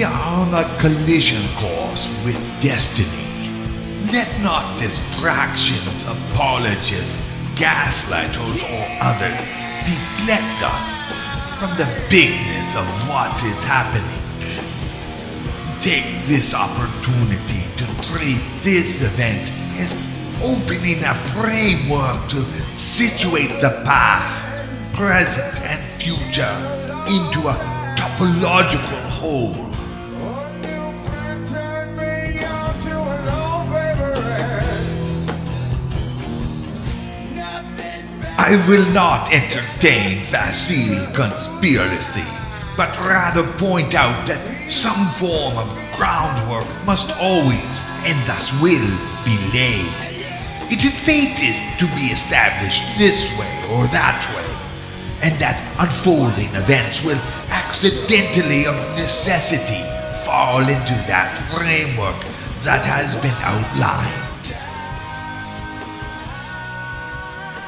We are on a collision course with destiny. Let not distractions, apologies, gaslighters, or others deflect us from the bigness of what is happening. Take this opportunity to treat this event as opening a framework to situate the past, present, and future into a topological whole. I will not entertain facile conspiracy, but rather point out that some form of groundwork must always, and thus will, be laid. It is fated to be established this way or that way, and that unfolding events will accidentally, of necessity, fall into that framework that has been outlined.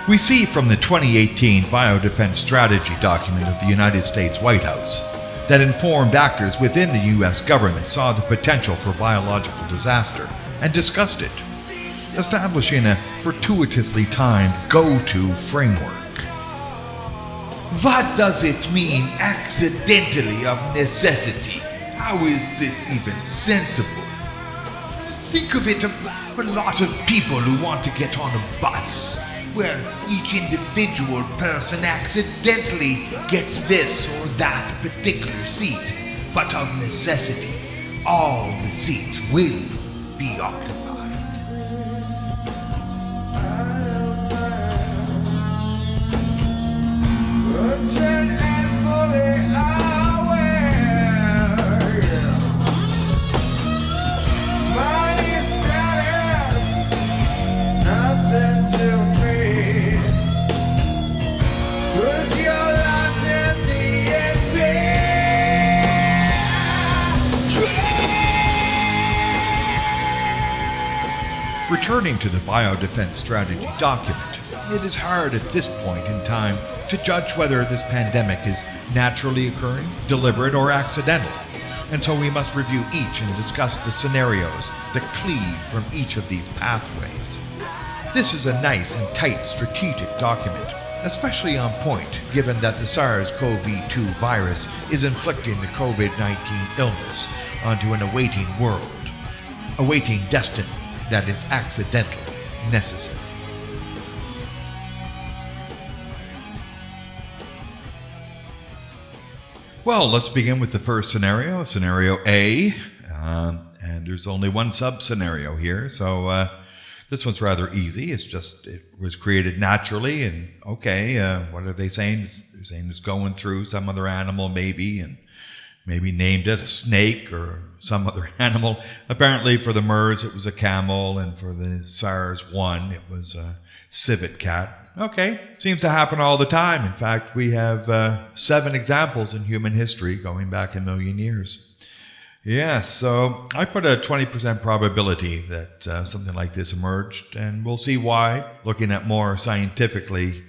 We see from the 2018 Biodefense Strategy document of the United States White House that informed actors within the U.S. government saw the potential for biological disaster and discussed it, establishing a fortuitously timed go-to framework. What does it mean, accidentally, of necessity? How is this even sensible? Think of it, a lot of people who want to get on a bus, where each individual person accidentally gets this or that particular seat, but of necessity, all the seats will be occupied. Returning to the Biodefense Strategy document, it is hard at this point in time to judge whether this pandemic is naturally occurring, deliberate, or accidental, and so we must review each and discuss the scenarios that cleave from each of these pathways. This is a nice and tight strategic document, especially on point given that the SARS-CoV-2 virus is inflicting the COVID-19 illness onto an awaiting world, awaiting destiny that is accidentally necessary. Well, let's begin with the first scenario, scenario A, and there's only one sub-scenario here, so this one's rather easy. It's just, it was created naturally, and okay, what are they saying? They're saying it's going through some other animal maybe, and maybe named it a snake or some other animal. Apparently for the MERS it was a camel, and for the SARS-1 it was a civet cat. Okay, seems to happen all the time. In fact, we have 7 examples in human history going back a million years. Yes, so I put a 20% probability that something like this emerged, and we'll see why, looking at more scientifically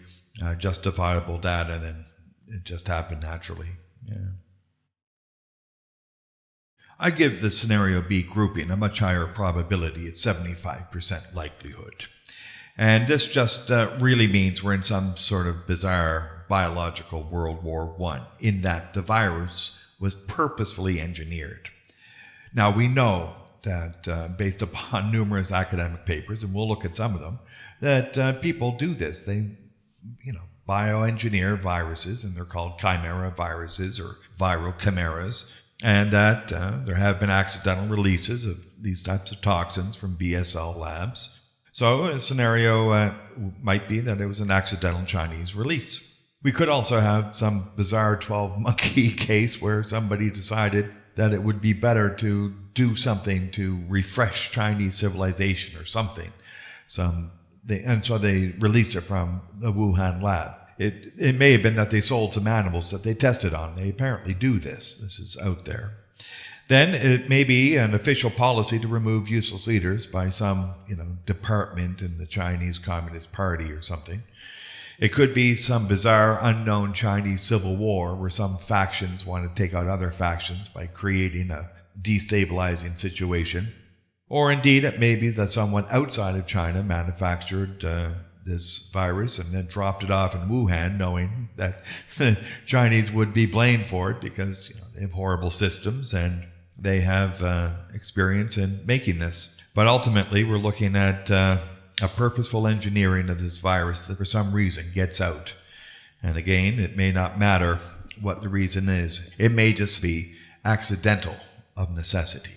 justifiable data than it just happened naturally. Yeah. I give the scenario B grouping a much higher probability at 75% likelihood. And this just really means we're in some sort of bizarre biological World War I, in that the virus was purposefully engineered. Now we know that based upon numerous academic papers, and we'll look at some of them, that people do this. They, bioengineer viruses, and they're called chimera viruses or viral chimeras. And that there have been accidental releases of these types of toxins from BSL labs. So a scenario might be that it was an accidental Chinese release. We could also have some bizarre 12-monkey case where somebody decided that it would be better to do something to refresh Chinese civilization or something. And so they released it from the Wuhan lab. It may have been that they sold some animals that they tested on. They apparently do this. This is out there. Then it may be an official policy to remove useless leaders by some, department in the Chinese Communist Party or something. It could be some bizarre unknown Chinese civil war where some factions want to take out other factions by creating a destabilizing situation. Or indeed, it may be that someone outside of China manufactured this virus and then dropped it off in Wuhan, knowing that the Chinese would be blamed for it because they have horrible systems and they have experience in making this. But ultimately, we're looking at a purposeful engineering of this virus that for some reason gets out. And again, it may not matter what the reason is. It may just be accidental of necessity.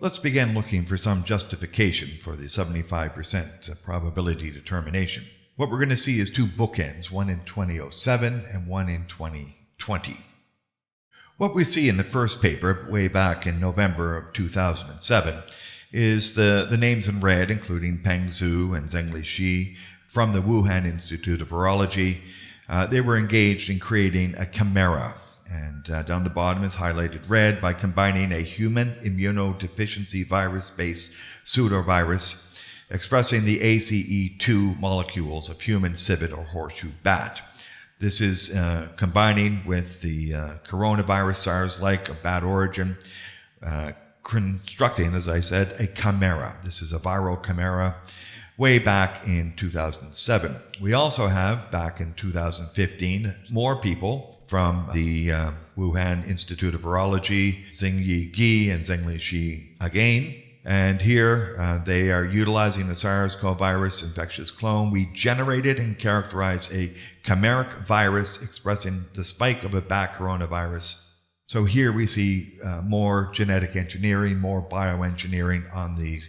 Let's begin looking for some justification for the 75% probability determination. What we're going to see is two bookends, one in 2007 and one in 2020. What we see in the first paper, way back in November of 2007, is the names in red, including Peng Zhu and Zhengli Shi, from the Wuhan Institute of Virology. They were engaged in creating a chimera. And down the bottom is highlighted red by combining a human immunodeficiency virus-based pseudovirus expressing the ACE2 molecules of human civet or horseshoe bat. This is combining with the coronavirus SARS-like of bat origin, constructing, as I said, a chimera. This is a viral chimera way back in 2007. We also have, back in 2015, more people from the Wuhan Institute of Virology, Xingyi Gi and Zhengli Shi again. And here they are utilizing the SARS-CoV virus infectious clone. We generated and characterized a chimeric virus expressing the spike of a bat coronavirus. So here we see more genetic engineering, more bioengineering on the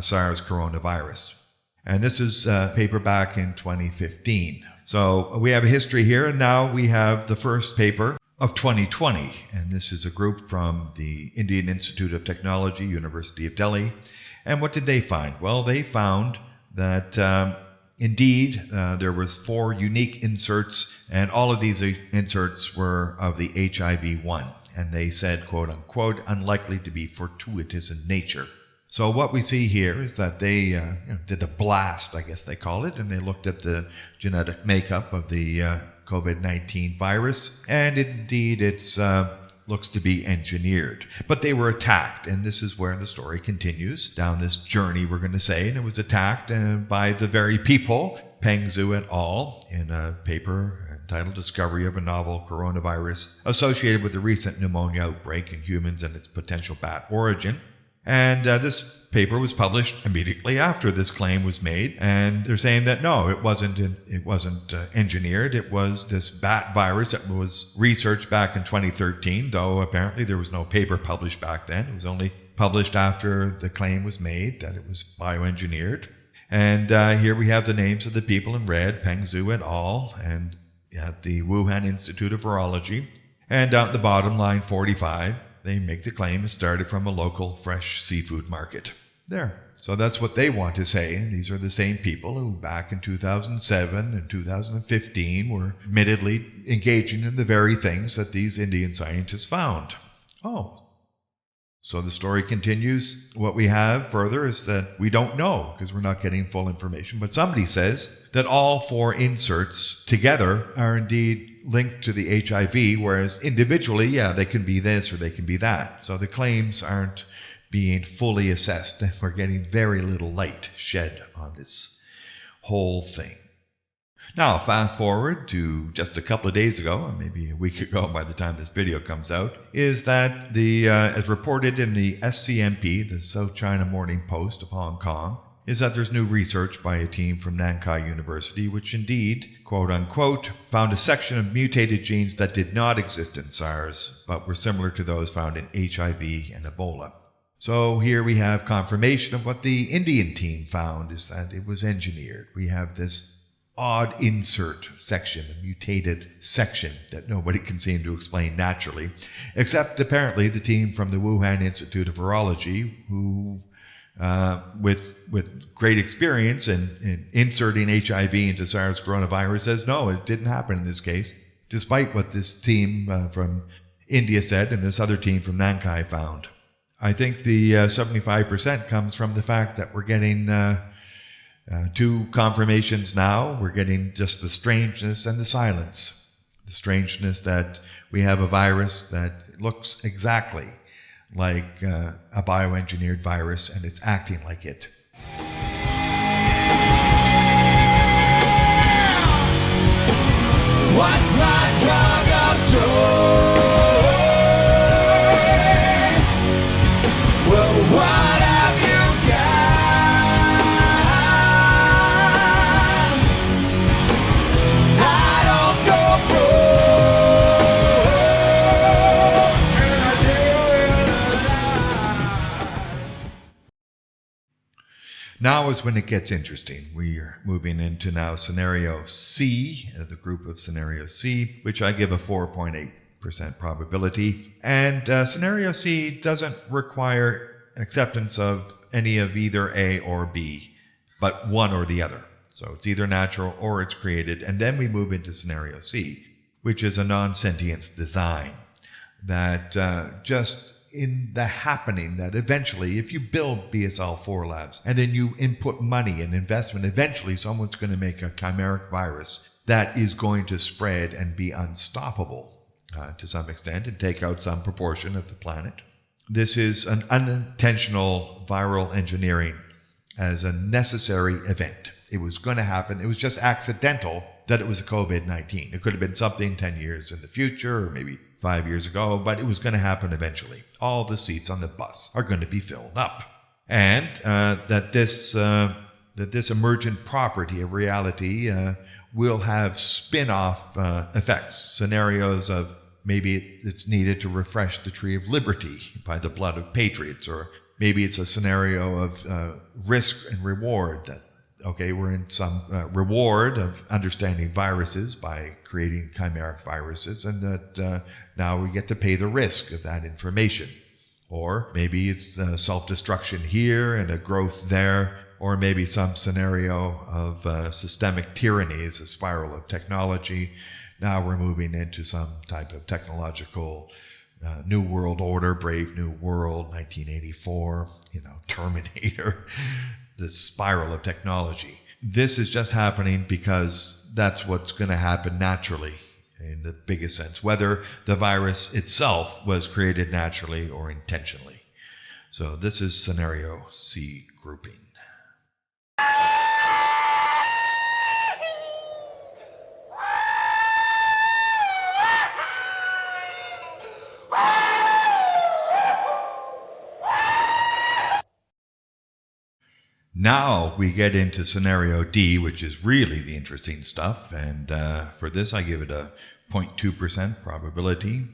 SARS coronavirus. And this is a paper back in 2015. So we have a history here, and now we have the first paper of 2020. And this is a group from the Indian Institute of Technology, University of Delhi. And what did they find? Well, they found that indeed there was 4 unique inserts, and all of these inserts were of the HIV-1. And they said, quote unquote, unlikely to be fortuitous in nature. So what we see here is that they did a blast, I guess they call it, and they looked at the genetic makeup of the COVID-19 virus, and indeed it looks to be engineered. But they were attacked, and this is where the story continues down this journey, we're going to say, and it was attacked by the very people, Peng Zhu et al., in a paper entitled Discovery of a Novel Coronavirus Associated with the Recent Pneumonia Outbreak in Humans and Its Potential Bat Origin. And this paper was published immediately after this claim was made, and they're saying that no, it wasn't engineered. It was this bat virus that was researched back in 2013, though apparently there was no paper published back then. It was only published after the claim was made that it was bioengineered. And here we have the names of the people in red, Peng Zhu et al., and at the Wuhan Institute of Virology. And down at the bottom, line 45, they make the claim it started from a local fresh seafood market. There. So that's what they want to say. These are the same people who back in 2007 and 2015 were admittedly engaging in the very things that these Indian scientists found. Oh. So the story continues. What we have further is that we don't know because we're not getting full information. But somebody says that all 4 inserts together are indeed linked to the HIV, whereas individually, they can be this or they can be that. So the claims aren't being fully assessed, and we're getting very little light shed on this whole thing. Now, fast forward to just a couple of days ago, or maybe a week ago by the time this video comes out, is that as reported in the SCMP, the South China Morning Post of Hong Kong, is that there's new research by a team from Nankai University, which indeed, quote unquote, found a section of mutated genes that did not exist in SARS, but were similar to those found in HIV and Ebola. So here we have confirmation of what the Indian team found, is that it was engineered. We have this odd insert section, a mutated section that nobody can seem to explain naturally, except apparently the team from the Wuhan Institute of Virology, who with great experience in inserting HIV into SARS coronavirus, says no, it didn't happen in this case, despite what this team from India said and this other team from Nankai found. I think the 75% comes from the fact that we're getting 2 confirmations now. We're getting just the strangeness and the silence. The strangeness that we have a virus that looks exactly like a bioengineered virus, and it's acting like it. What's my drug of choice? Well, what have you got? I don't go broke, and I do it alive. Now is when it gets interesting. We are moving into now scenario C, the group of scenario C, which I give a 4.8% probability. And scenario C doesn't require acceptance of any of either A or B, but one or the other. So it's either natural or it's created. And then we move into scenario C, which is a non-sentience design that just in the happening that eventually, if you build BSL-4 labs and then you input money and investment, eventually someone's going to make a chimeric virus that is going to spread and be unstoppable to some extent and take out some proportion of the planet. This is an unintentional viral engineering as a necessary event. It was going to happen. It was just accidental that it was a COVID-19. It could have been something 10 years in the future or maybe 5 years ago, but it was going to happen eventually. All the seats on the bus are going to be filled up. And that this emergent property of reality will have spin-off effects, scenarios of maybe it's needed to refresh the tree of liberty by the blood of patriots, or maybe it's a scenario of risk and reward that, okay, we're in some reward of understanding viruses by creating chimeric viruses, and that now we get to pay the risk of that information. Or maybe it's self-destruction here and a growth there, or maybe some scenario of systemic tyranny as a spiral of technology. Now we're moving into some type of technological New World Order, Brave New World, 1984, Terminator, the spiral of technology. This is just happening because that's what's going to happen naturally in the biggest sense, whether the virus itself was created naturally or intentionally. So this is scenario C grouping. Now we get into scenario D, which is really the interesting stuff. And for this, I give it a 0.2% probability.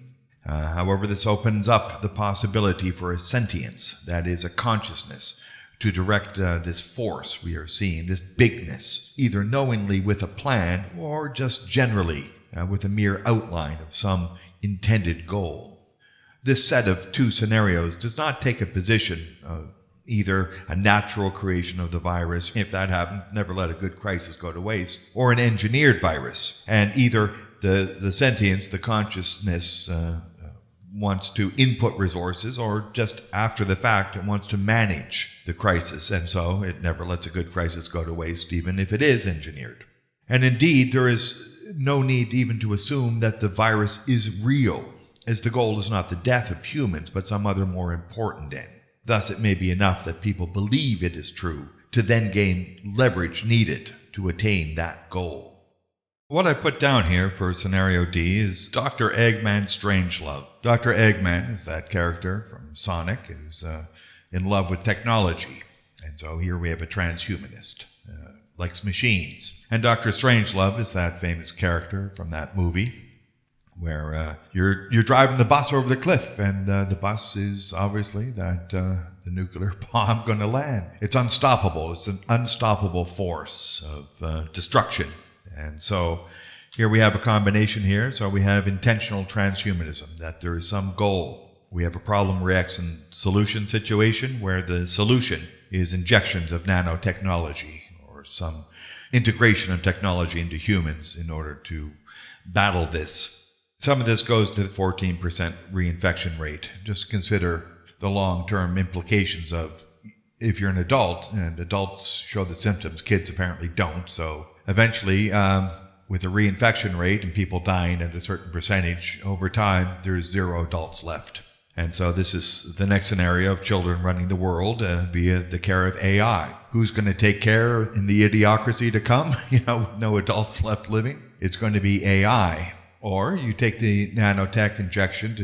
However, this opens up the possibility for a sentience, that is a consciousness, to direct this force we are seeing, this bigness, either knowingly with a plan or just generally with a mere outline of some intended goal. This set of two scenarios does not take a position of either a natural creation of the virus, if that happened, never let a good crisis go to waste, or an engineered virus. And either the sentience, the consciousness, wants to input resources, or just after the fact, it wants to manage the crisis. And so it never lets a good crisis go to waste, even if it is engineered. And indeed, there is no need even to assume that the virus is real, as the goal is not the death of humans, but some other more important end. Thus, it may be enough that people believe it is true to then gain leverage needed to attain that goal. What I put down here for scenario D is Dr. Eggman Strangelove. Dr. Eggman is that character from Sonic who's in love with technology. And so here we have a transhumanist, likes machines. And Dr. Strangelove is that famous character from that movie where you're driving the bus over the cliff, and the bus is obviously that the nuclear bomb going to land. It's unstoppable. It's an unstoppable force of destruction. And so here we have a combination here. So we have intentional transhumanism, that there is some goal. We have a problem, reaction, solution situation where the solution is injections of nanotechnology or some integration of technology into humans in order to battle this. Some of this goes to the 14% reinfection rate. Just consider the long-term implications of if you're an adult, and adults show the symptoms, kids apparently don't. So eventually with a reinfection rate and people dying at a certain percentage, over time, there's 0 adults left. And so this is the next scenario of children running the world via the care of AI. Who's going to take care in the idiocracy to come? With no adults left living? It's going to be AI. Or you take the nanotech injection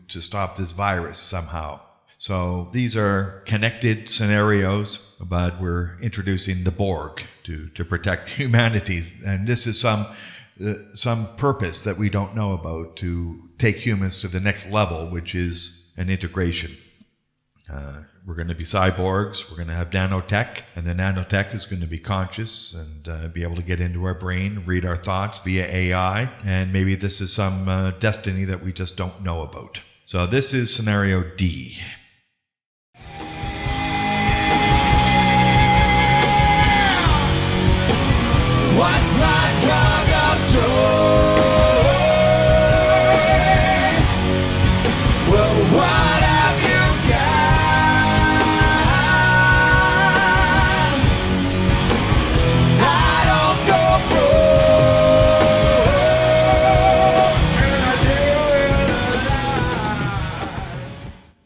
to stop this virus somehow. So these are connected scenarios, but we're introducing the Borg to protect humanity. And this is some purpose that we don't know about to take humans to the next level, which is an integration. We're going to be cyborgs, we're going to have nanotech, and the nanotech is going to be conscious and be able to get into our brain, read our thoughts via AI, and maybe this is some destiny that we just don't know about. So this is scenario D.